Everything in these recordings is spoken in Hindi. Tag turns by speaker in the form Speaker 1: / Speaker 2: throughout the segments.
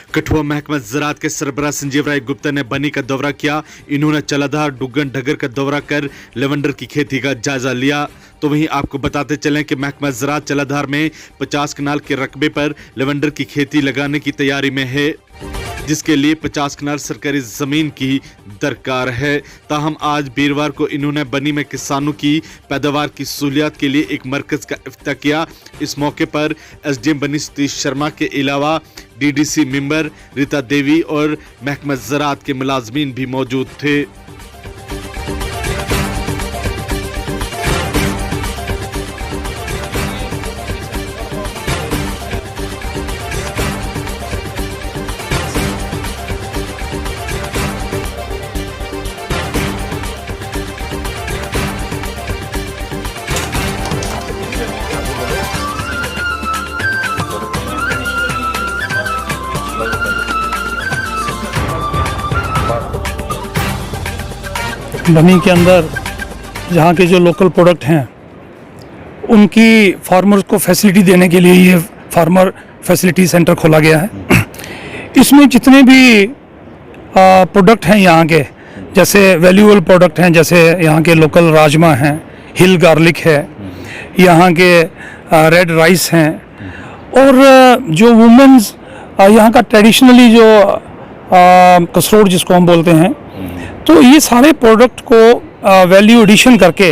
Speaker 1: कठुआ महकमा ज़राअत के सरबराह संजीव राय गुप्ता ने बनी का दौरा किया। इन्होंने चलाधार डुग्गन ढगर का दौरा कर लेवेंडर की खेती का जायजा लिया। तो वहीं आपको बताते चलें कि महकमा ज़राअत चलाधार में 50 कनाल के रकबे पर लेवेंडर की खेती लगाने की तैयारी में है, जिसके लिए 50 कनाल सरकारी ज़मीन की दरकार है। ताहम आज वीरवार को इन्होंने बनी में किसानों की पैदावार की सहूलियत के लिए एक मरकज़ का इफ्तिताह किया। इस मौके पर एसडीएम बनी सतीश शर्मा के अलावा डीडीसी मेंबर रीता देवी और महकमा ज़राअत के मुलाजमीन भी मौजूद थे।
Speaker 2: बनी के अंदर जहाँ के जो लोकल प्रोडक्ट हैं उनकी फार्मर्स को फैसिलिटी देने के लिए ये फार्मर फैसिलिटी सेंटर खोला गया है। इसमें जितने भी प्रोडक्ट हैं यहाँ के, जैसे वैल्यूएबल प्रोडक्ट हैं, जैसे यहाँ के लोकल राजमा हैं, हिल गार्लिक है, यहाँ के रेड राइस हैं, और जो वुमेन्स यहाँ का ट्रेडिशनली जो कसरोड़ जिसको हम बोलते हैं, तो ये सारे प्रोडक्ट को वैल्यू एडिशन करके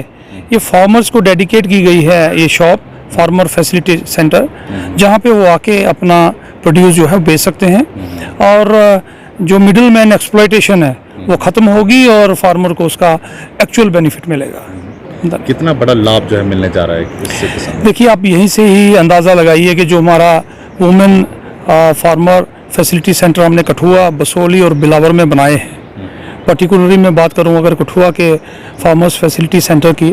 Speaker 2: ये फार्मर्स को डेडिकेट की गई है ये शॉप फार्मर फैसिलिटी सेंटर, जहाँ पे वो आके अपना प्रोड्यूस जो है बेच सकते हैं और जो मिडिल मैन एक्सप्लॉयटेशन है वो ख़त्म होगी और फार्मर को उसका एक्चुअल बेनिफिट मिलेगा।
Speaker 3: कितना बड़ा लाभ जो है मिलने जा रहा है इससे किसान?
Speaker 2: देखिए, आप यहीं से ही अंदाज़ा लगाइए कि जो हमारा वुमेन फार्मर फैसिलिटी सेंटर हमने कठुआ, बसोली और बिलावर में बनाए हैं। पर्टिकुलरली मैं बात करूं अगर कठुआ के फार्मर्स फैसिलिटी सेंटर की,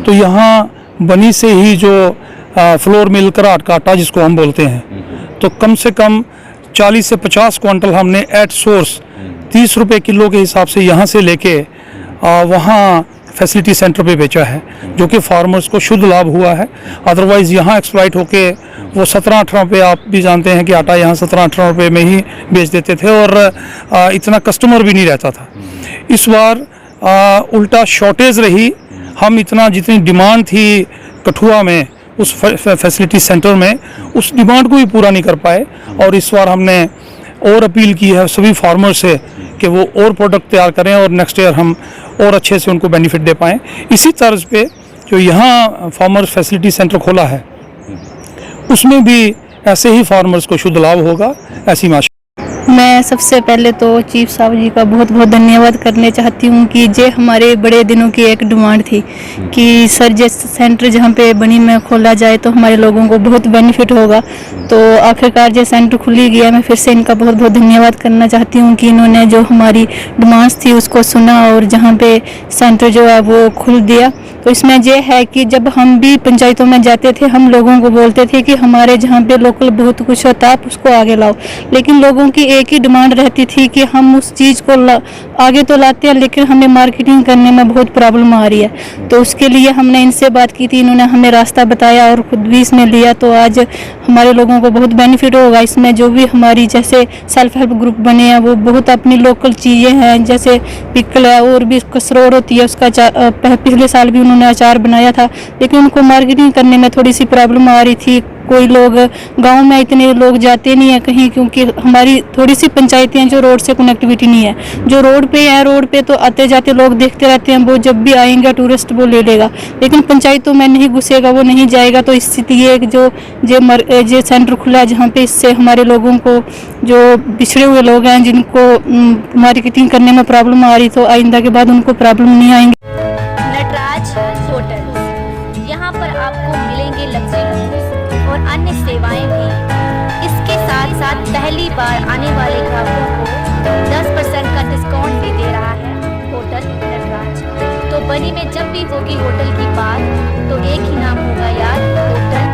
Speaker 2: तो यहाँ बनी से ही जो फ्लोर मिल कराट का आटा जिसको हम बोलते हैं, तो कम से कम 40 से 50 क्वांटल हमने एट सोर्स 30 रुपये किलो के हिसाब से यहाँ से लेके वहाँ फैसिलिटी सेंटर पे बेचा है, जो कि फार्मर्स को शुद्ध लाभ हुआ है। अदरवाइज़ यहाँ एक्सप्लॉइट होके वो 17-18 रुपये, आप भी जानते हैं कि आटा यहाँ 17-18 रुपये में ही बेच देते थे और इतना कस्टमर भी नहीं रहता था। इस बार उल्टा शॉर्टेज रही, हम इतना जितनी डिमांड थी कठुआ में उस फैसिलिटी सेंटर में, उस डिमांड को भी पूरा नहीं कर पाए, और इस बार हमने और अपील की है सभी फार्मर से कि वो और प्रोडक्ट तैयार करें और नेक्स्ट ईयर हम और अच्छे से उनको बेनिफिट दे पाएँ। इसी तर्ज पे जो यहाँ फार्मर्स फैसिलिटी सेंटर खोला है उसमें भी ऐसे ही फार्मर्स को शुद्ध लाभ होगा, ऐसी आशा।
Speaker 4: मैं सबसे पहले तो चीफ साहब जी का बहुत बहुत धन्यवाद करने चाहती हूँ कि जे हमारे बड़े दिनों की एक डिमांड थी कि सर जिस सेंटर जहाँ पे बनी में खोला जाए तो हमारे लोगों को बहुत बेनिफिट होगा, तो आखिरकार जो सेंटर खुली गया। मैं फिर से इनका बहुत बहुत धन्यवाद करना चाहती हूँ कि इन्होंने जो हमारी डिमांड्स थी उसको सुना और जहाँ पे सेंटर जो है वो खुल दिया। तो इसमें यह है कि जब हम भी पंचायतों में जाते थे, हम लोगों को बोलते थे कि हमारे जहाँ पे लोकल बहुत कुछ होता है आप उसको आगे लाओ, लेकिन लोगों की एक ही डिमांड रहती थी कि हम उस चीज़ को आगे तो लाते हैं लेकिन हमें मार्केटिंग करने में बहुत प्रॉब्लम आ रही है। तो उसके लिए हमने इनसे बात की थी, इन्होंने हमें रास्ता बताया और खुद भी इसमें लिया, तो आज हमारे लोगों को बहुत बेनिफिट होगा। इसमें जो भी हमारी जैसे सेल्फ हेल्प ग्रुप बने हैं वो बहुत अपनी लोकल चीज़ें हैं, जैसे पिकल है और भी कसरोड़ होती है, उसका पिछले साल भी उन्होंने अचार बनाया था, लेकिन उनको मार्केटिंग करने में थोड़ी सी प्रॉब्लम आ रही थी। कोई लोग गांव में इतने लोग जाते नहीं है कहीं, क्योंकि हमारी थोड़ी सी पंचायतें हैं जो रोड से कनेक्टिविटी नहीं है। जो रोड पे है, रोड पे तो आते जाते लोग देखते रहते हैं, वो जब भी आएंगे टूरिस्ट वो ले लेगा, लेकिन पंचायतों में नहीं घुसेगा, वो नहीं जाएगा। तो स्थिति ये जो सेंटर खुला है जहाँ पे, इससे हमारे लोगों को जो पिछड़े हुए लोग हैं जिनको मार्केटिंग करने में प्रॉब्लम आ रही, तो आइंदा के बाद उनको प्रॉब्लम नहीं आएंगे।
Speaker 5: नटराज होटल, यहाँ पर आपको मिलेंगे लग्जरी और अन्य सेवाएं भी। इसके साथ साथ पहली बार आने वाले ग्राहकों को 10% का डिस्काउंट भी दे रहा है होटल नटराज। तो बनी में जब भी होगी होटल की बात तो एक ही नाम होगा यार, होटल